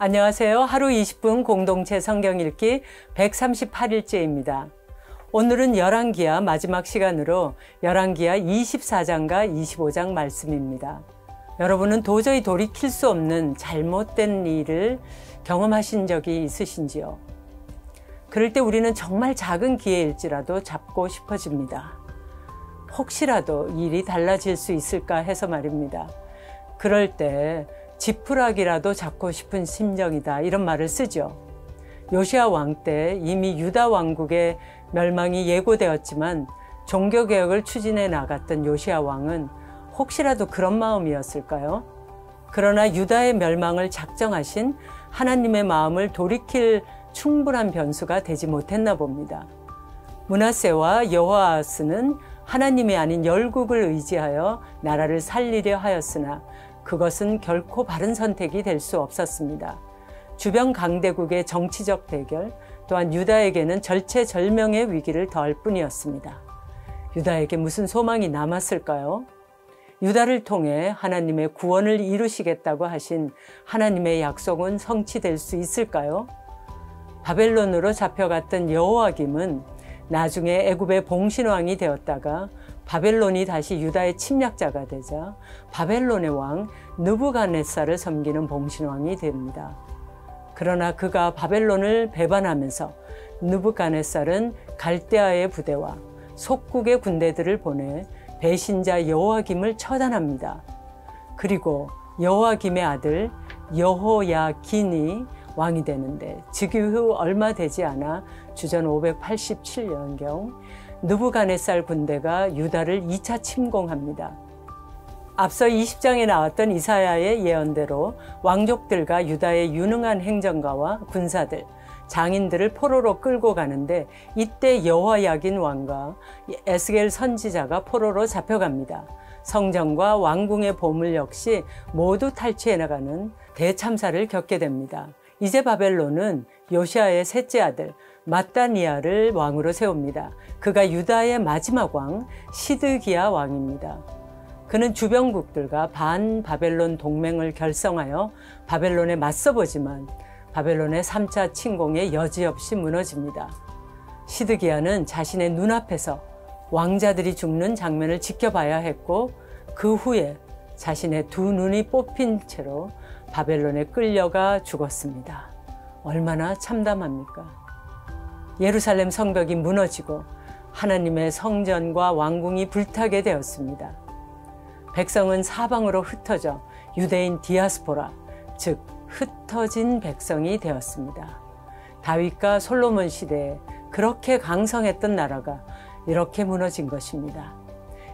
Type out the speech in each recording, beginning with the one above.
안녕하세요. 하루 20분 공동체 성경 읽기 138일째입니다. 오늘은 열왕기하 마지막 시간으로 열왕기하 24장과 25장 말씀입니다. 여러분은 도저히 돌이킬 수 없는 잘못된 일을 경험하신 적이 있으신지요? 그럴 때 우리는 정말 작은 기회일지라도 잡고 싶어집니다. 혹시라도 일이 달라질 수 있을까 해서 말입니다. 그럴 때 지푸라기라도 잡고 싶은 심정이다, 이런 말을 쓰죠. 요시야 왕 때 이미 유다 왕국의 멸망이 예고되었지만 종교개혁을 추진해 나갔던 요시야 왕은 혹시라도 그런 마음이었을까요? 그러나 유다의 멸망을 작정하신 하나님의 마음을 돌이킬 충분한 변수가 되지 못했나 봅니다. 므낫세와 여호아스는 하나님이 아닌 열국을 의지하여 나라를 살리려 하였으나 그것은 결코 바른 선택이 될 수 없었습니다. 주변 강대국의 정치적 대결, 또한 유다에게는 절체절명의 위기를 더할 뿐이었습니다. 유다에게 무슨 소망이 남았을까요? 유다를 통해 하나님의 구원을 이루시겠다고 하신 하나님의 약속은 성취될 수 있을까요? 바벨론으로 잡혀갔던 여호야김은 나중에 애굽의 봉신왕이 되었다가 바벨론이 다시 유다의 침략자가 되자 바벨론의 왕 느부갓네살을 섬기는 봉신왕이 됩니다. 그러나 그가 바벨론을 배반하면서 느부갓네살은 갈대아의 부대와 속국의 군대들을 보내 배신자 여호야김을 처단합니다. 그리고 여호야김의 아들 여호야긴이 왕이 되는데 즉위 후 얼마 되지 않아 주전 587년경 느부갓네살 군대가 유다를 2차 침공합니다. 앞서 20장에 나왔던 이사야의 예언대로 왕족들과 유다의 유능한 행정가와 군사들, 장인들을 포로로 끌고 가는데 이때 여호야긴 왕과 에스겔 선지자가 포로로 잡혀갑니다. 성전과 왕궁의 보물 역시 모두 탈취해 나가는 대참사를 겪게 됩니다. 이제 바벨론은 요시아의 셋째 아들 마따니아를 왕으로 세웁니다. 그가 유다의 마지막 왕 시드기야 왕입니다. 그는 주변국들과 반바벨론 동맹을 결성하여 바벨론에 맞서보지만 바벨론의 3차 침공에 여지없이 무너집니다. 시드기야는 자신의 눈앞에서 왕자들이 죽는 장면을 지켜봐야 했고 그 후에 자신의 두 눈이 뽑힌 채로 바벨론에 끌려가 죽었습니다. 얼마나 참담합니까? 예루살렘 성벽이 무너지고 하나님의 성전과 왕궁이 불타게 되었습니다. 백성은 사방으로 흩어져 유대인 디아스포라, 즉 흩어진 백성이 되었습니다. 다윗과 솔로몬 시대에 그렇게 강성했던 나라가 이렇게 무너진 것입니다.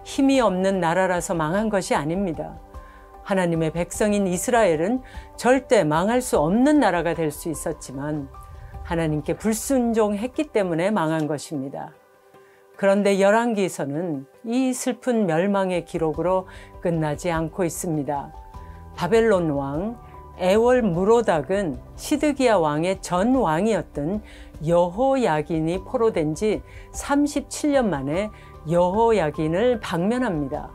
힘이 없는 나라라서 망한 것이 아닙니다. 하나님의 백성인 이스라엘은 절대 망할 수 없는 나라가 될 수 있었지만 하나님께 불순종했기 때문에 망한 것입니다. 그런데 열왕기서는 이 슬픈 멸망의 기록으로 끝나지 않고 있습니다. 바벨론 왕 에월무로닥은 시드기야 왕의 전 왕이었던 여호야긴이 포로된 지 37년 만에 여호야긴을 방면합니다.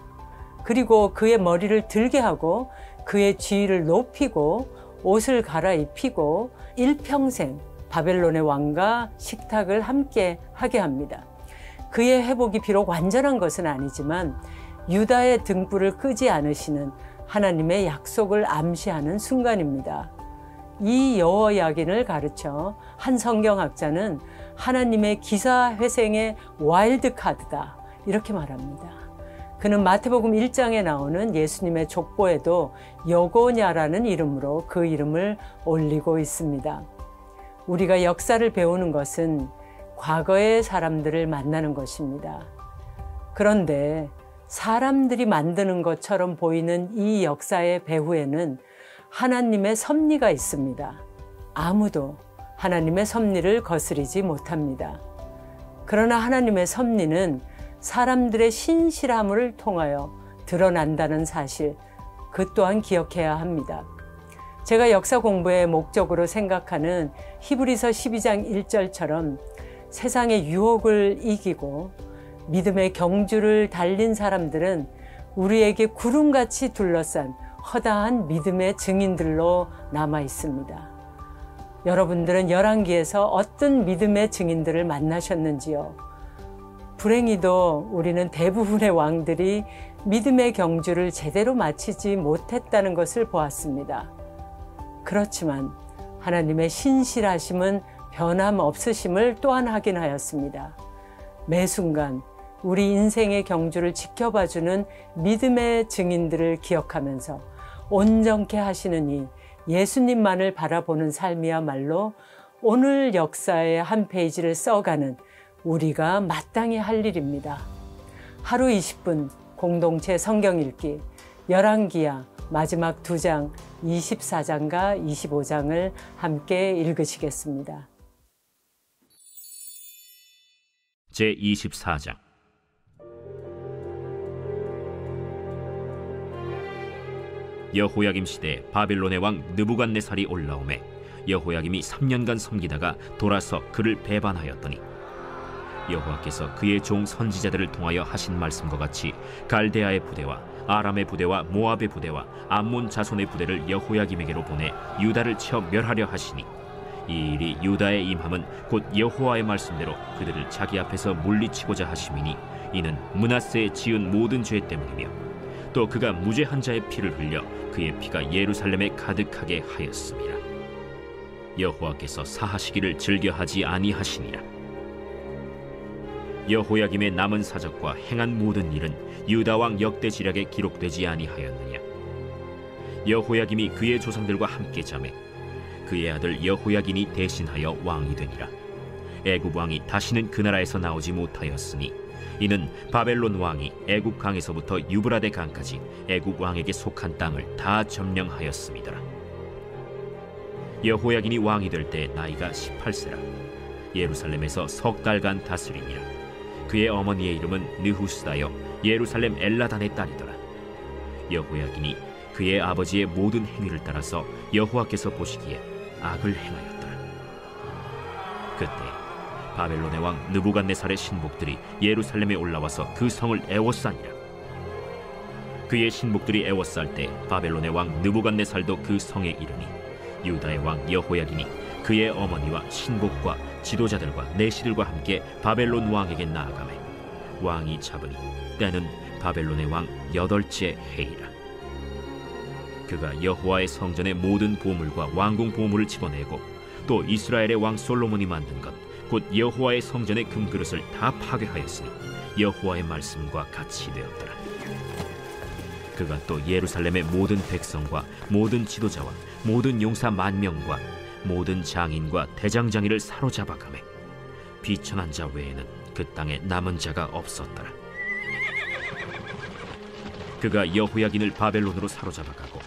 그리고 그의 머리를 들게 하고 그의 지위를 높이고 옷을 갈아입히고 일평생 바벨론의 왕과 식탁을 함께 하게 합니다. 그의 회복이 비록 완전한 것은 아니지만 유다의 등불을 끄지 않으시는 하나님의 약속을 암시하는 순간입니다. 이 여호야긴을 가르쳐 한 성경학자는 하나님의 기사회생의 와일드카드다, 이렇게 말합니다. 그는 마태복음 1장에 나오는 예수님의 족보에도 여고냐라는 이름으로 그 이름을 올리고 있습니다. 우리가 역사를 배우는 것은 과거의 사람들을 만나는 것입니다. 그런데 사람들이 만드는 것처럼 보이는 이 역사의 배후에는 하나님의 섭리가 있습니다. 아무도 하나님의 섭리를 거스르지 못합니다. 그러나 하나님의 섭리는 사람들의 신실함을 통하여 드러난다는 사실, 그 또한 기억해야 합니다. 제가 역사 공부의 목적으로 생각하는 히브리서 12장 1절처럼 세상의 유혹을 이기고 믿음의 경주를 달린 사람들은 우리에게 구름같이 둘러싼 허다한 믿음의 증인들로 남아 있습니다. 여러분들은 열왕기에서 어떤 믿음의 증인들을 만나셨는지요? 불행히도 우리는 대부분의 왕들이 믿음의 경주를 제대로 마치지 못했다는 것을 보았습니다. 그렇지만 하나님의 신실하심은 변함없으심을 또한 확인하였습니다. 매 순간 우리 인생의 경주를 지켜봐주는 믿음의 증인들을 기억하면서 온전케 하시는 이 예수님만을 바라보는 삶이야말로 오늘 역사의 한 페이지를 써가는 우리가 마땅히 할 일입니다. 하루 20분 공동체 성경 읽기 열왕기야 마지막 2장 24장과 25장을 함께 읽으시겠습니다. 제24장. 여호야김 시대에 바벨론의 왕 느부갓네살이 올라오매 여호야김이 3년간 섬기다가 돌아서 그를 배반하였더니 여호와께서 그의 종 선지자들을 통하여 하신 말씀과 같이 갈대아의 부대와 아람의 부대와 모압의 부대와 암몬 자손의 부대를 여호야김에게로 보내 유다를 쳐 멸하려 하시니 이 일이 유다에 임함은 곧 여호와의 말씀대로 그들을 자기 앞에서 물리치고자 하심이니 이는 므낫세의 지은 모든 죄 때문이며 또 그가 무죄한 자의 피를 흘려 그의 피가 예루살렘에 가득하게 하였습니다. 여호와께서 사하시기를 즐겨하지 아니하시니라. 여호야김의 남은 사적과 행한 모든 일은 유다 왕 역대지략에 기록되지 아니하였느냐. 여호야김이 그의 조상들과 함께 자매 그의 아들 여호야긴이 대신하여 왕이 되니라. 애굽 왕이 다시는 그 나라에서 나오지 못하였으니 이는 바벨론 왕이 애굽 강에서부터 유브라데 강까지 애굽 왕에게 속한 땅을 다 점령하였습니다. 여호야긴이 왕이 될 때 나이가 18세라. 예루살렘에서 석 달간 다스리니라. 그의 어머니의 이름은 느후스다여 예루살렘 엘라단의 딸이더라. 여호야긴이 그의 아버지의 모든 행위를 따라서 여호와께서 보시기에 악을 행하였더라. 그때 바벨론의 왕 느부갓네살의 신복들이 예루살렘에 올라와서 그 성을 애워싸니라. 그의 신복들이 애워쌀 때 바벨론의 왕 느부갓네살도 그 성에 이르니 유다의 왕 여호야긴이 그의 어머니와 신복과 지도자들과 내시들과 함께 바벨론 왕에게 나아가매 왕이 잡으니 때는 바벨론의 왕 8째 해이라. 그가 여호와의 성전의 모든 보물과 왕궁 보물을 집어내고 또 이스라엘의 왕 솔로몬이 만든 것 곧 여호와의 성전의 금그릇을 다 파괴하였으니 여호와의 말씀과 같이 되었더라. 그가 또 예루살렘의 모든 백성과 모든 지도자와 모든 용사 10,000명과 모든 장인과 대장장이를 사로잡아가매 비천한 자 외에는 그 땅에 남은 자가 없었더라. 그가 여호야긴을 바벨론으로 사로잡아가고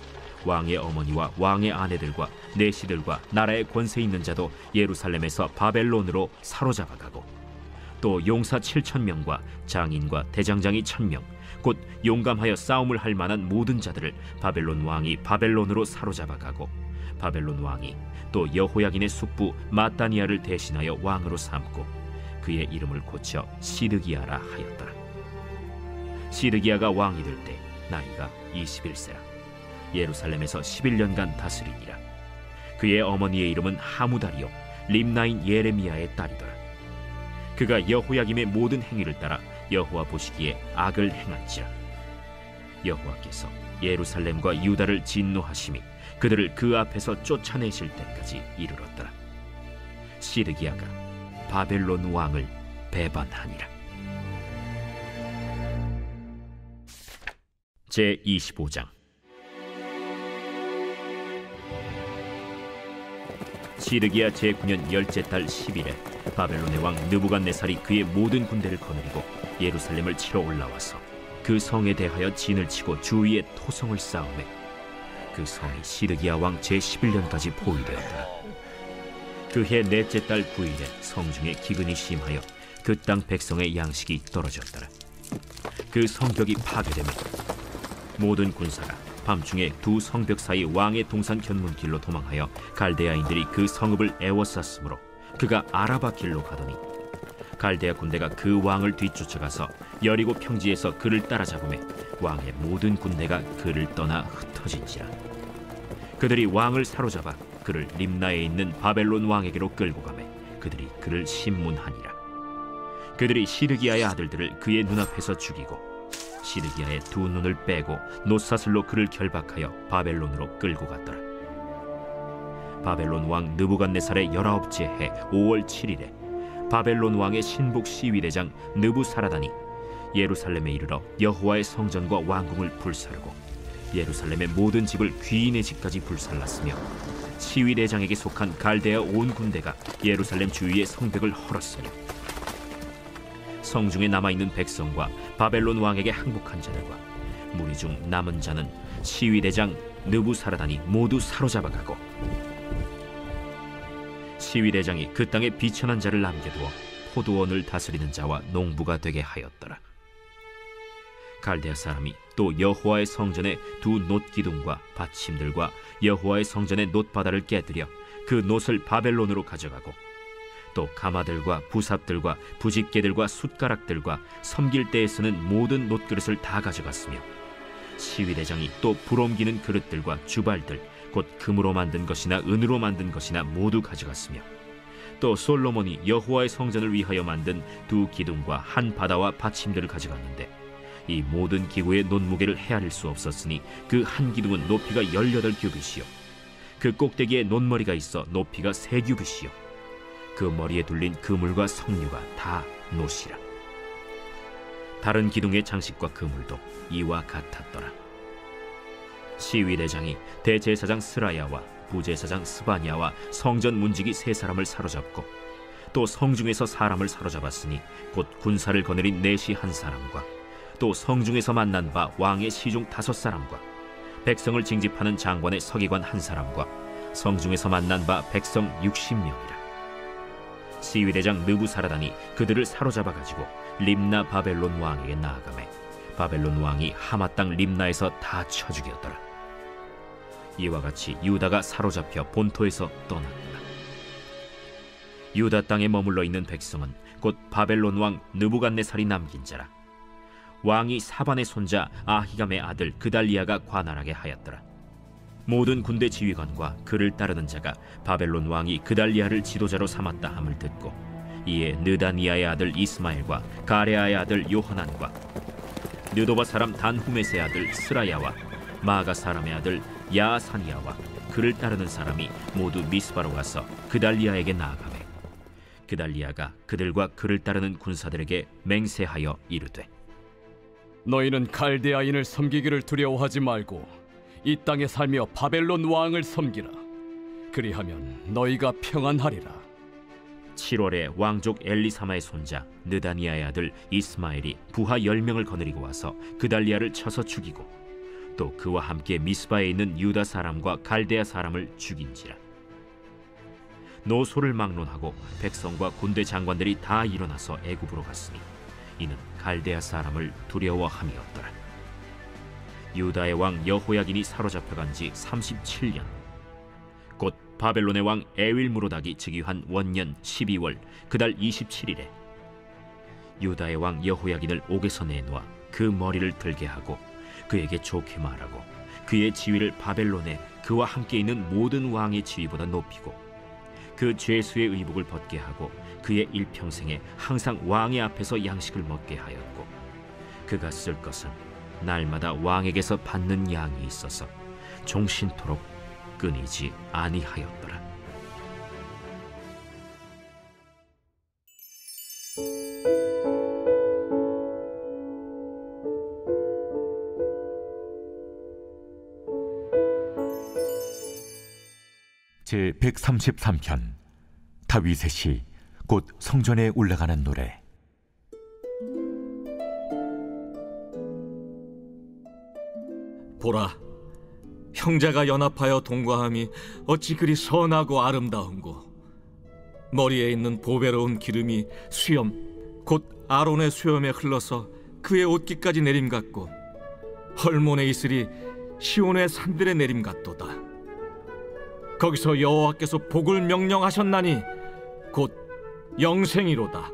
왕의 어머니와 왕의 아내들과 내시들과 나라의 권세 있는 자도 예루살렘에서 바벨론으로 사로잡아가고 또 용사 7,000명과 장인과 대장장이 1,000명 곧 용감하여 싸움을 할 만한 모든 자들을 바벨론 왕이 바벨론으로 사로잡아가고 바벨론 왕이 또 여호야긴의 숙부 마따니아를 대신하여 왕으로 삼고 그의 이름을 고쳐 시드기야라 하였더라. 시드기야가 왕이 될 때 나이가 21세라. 예루살렘에서 11년간 다스리니라. 그의 어머니의 이름은 하무다리요 림나인 예레미야의 딸이더라. 그가 여호야김의 모든 행위를 따라 여호와 보시기에 악을 행한지라. 여호와께서 예루살렘과 유다를 진노하심이 그들을 그 앞에서 쫓아내실 때까지 이르렀더라. 시드기야가 바벨론 왕을 배반하니라. 제25장. 시드기야 제9년 10째 달 10일에 바벨론의 왕 느부갓네살이 그의 모든 군대를 거느리고 예루살렘을 치러 올라와서 그 성에 대하여 진을 치고 주위에 토성을 쌓으매 그 성이 시드기야 왕 제11년까지 포위되었더라. 그해 넷째 달 9일에 성중에 기근이 심하여 그 땅 백성의 양식이 떨어졌더라. 그 성벽이 파괴되며 모든 군사가 밤중에 두 성벽 사이 왕의 동산 견문길로 도망하여 갈대아인들이 그 성읍을 애워쌌으므로 그가 아라바 길로 가더니 갈대아 군대가 그 왕을 뒤쫓아가서 여리고 평지에서 그를 따라잡으매 왕의 모든 군대가 그를 떠나 흩어진지라. 그들이 왕을 사로잡아 그를 림나에 있는 바벨론 왕에게로 끌고 가매 그들이 그를 심문하니라. 그들이 시드기야의 아들들을 그의 눈앞에서 죽이고 시드기야의 두 눈을 빼고 놋사슬로 그를 결박하여 바벨론으로 끌고 갔더라. 바벨론 왕 느부갓네살의 19째 해 5월 7일에 바벨론 왕의 신복 시위대장 느부사라단이 예루살렘에 이르러 여호와의 성전과 왕궁을 불사르고 예루살렘의 모든 집을 귀인의 집까지 불살랐으며 시위대장에게 속한 갈대아 온 군대가 예루살렘 주위의 성벽을 헐었으며 성중에 남아있는 백성과 바벨론 왕에게 항복한 자들과 무리 중 남은 자는 시위대장 느부사라단이 모두 사로잡아가고 시위대장이 그 땅에 비천한 자를 남겨두어 포도원을 다스리는 자와 농부가 되게 하였더라. 갈대아 사람이 또 여호와의 성전의 두 놋기둥과 받침들과 여호와의 성전의 놋바다를 깨뜨려 그 놋을 바벨론으로 가져가고 또 가마들과 부삽들과 부집개들과 숟가락들과 섬길 때에 쓰는 모든 놋그릇을 다 가져갔으며 시위대장이 또 불옮기는 그릇들과 주발들 곧 금으로 만든 것이나 은으로 만든 것이나 모두 가져갔으며 또 솔로몬이 여호와의 성전을 위하여 만든 두 기둥과 한 바다와 받침들을 가져갔는데 이 모든 기구의 놋무게를 헤아릴 수 없었으니 그 한 기둥은 높이가 18규빗이요 그 꼭대기에 놋머리가 있어 높이가 3규빗이요 그 머리에 둘린 그물과 석류가 다 놋이라. 다른 기둥의 장식과 그물도 이와 같았더라. 시위대장이 대제사장 스라야와 부제사장 스바냐와 성전 문지기 3사람을 사로잡고 또 성중에서 사람을 사로잡았으니 곧 군사를 거느린 내시 1사람과 또 성중에서 만난 바 왕의 시중 5사람과 백성을 징집하는 장관의 서기관 1사람과 성중에서 만난 바 백성 60명이라. 시위대장 느부사라단이 그들을 사로잡아가지고 림나 바벨론 왕에게 나아가매 바벨론 왕이 하마 땅 림나에서 다 쳐 죽였더라. 이와 같이 유다가 사로잡혀 본토에서 떠났더라. 유다 땅에 머물러 있는 백성은 곧 바벨론 왕 느부갓네살이 남긴 자라. 왕이 사반의 손자 아히감의 아들 그달리아가 관할하게 하였더라. 모든 군대 지휘관과 그를 따르는 자가 바벨론 왕이 그달리아를 지도자로 삼았다 함을 듣고 이에 느다니아의 아들 이스마엘과 가레아의 아들 요하난과 느도바 사람 단후메스의 아들 스라야와 마가 사람의 아들 야사니아와 그를 따르는 사람이 모두 미스바로 가서 그달리아에게 나아가매 그달리아가 그들과 그를 따르는 군사들에게 맹세하여 이르되 너희는 갈대아인을 섬기기를 두려워하지 말고 이 땅에 살며 바벨론 왕을 섬기라. 그리하면 너희가 평안하리라. 7월에 왕족 엘리사마의 손자 느다니아의 아들 이스마엘이 부하 10명을 거느리고 와서 그달리아를 쳐서 죽이고 또 그와 함께 미스바에 있는 유다 사람과 갈대아 사람을 죽인지라. 노소를 막론하고 백성과 군대 장관들이 다 일어나서 애굽으로 갔으니 이는 갈대아 사람을 두려워함이었더라. 유다의 왕 여호야긴이 사로잡혀간 지 37년 곧 바벨론의 왕 에윌무로닥이 즉위한 원년 12월 그달 27일에 유다의 왕 여호야긴을 옥에서 내놓아 그 머리를 들게 하고 그에게 좋게 말하고 그의 지위를 바벨론에 그와 함께 있는 모든 왕의 지위보다 높이고 그 죄수의 의복을 벗게 하고 그의 일평생에 항상 왕의 앞에서 양식을 먹게 하였고 그가 쓸 것은 날마다 왕에게서 받는 양이 있어서 종신토록 끊이지 아니하였더라. 제 133편 다윗의 시 곧 성전에 올라가는 노래. 보라, 형제가 연합하여 동거함이 어찌 그리 선하고 아름다운고. 머리에 있는 보배로운 기름이 수염 곧 아론의 수염에 흘러서 그의 옷깃까지 내림 같고 헐몬의 이슬이 시온의 산들의 내림 같도다. 거기서 여호와께서 복을 명령하셨나니 곧 영생이로다.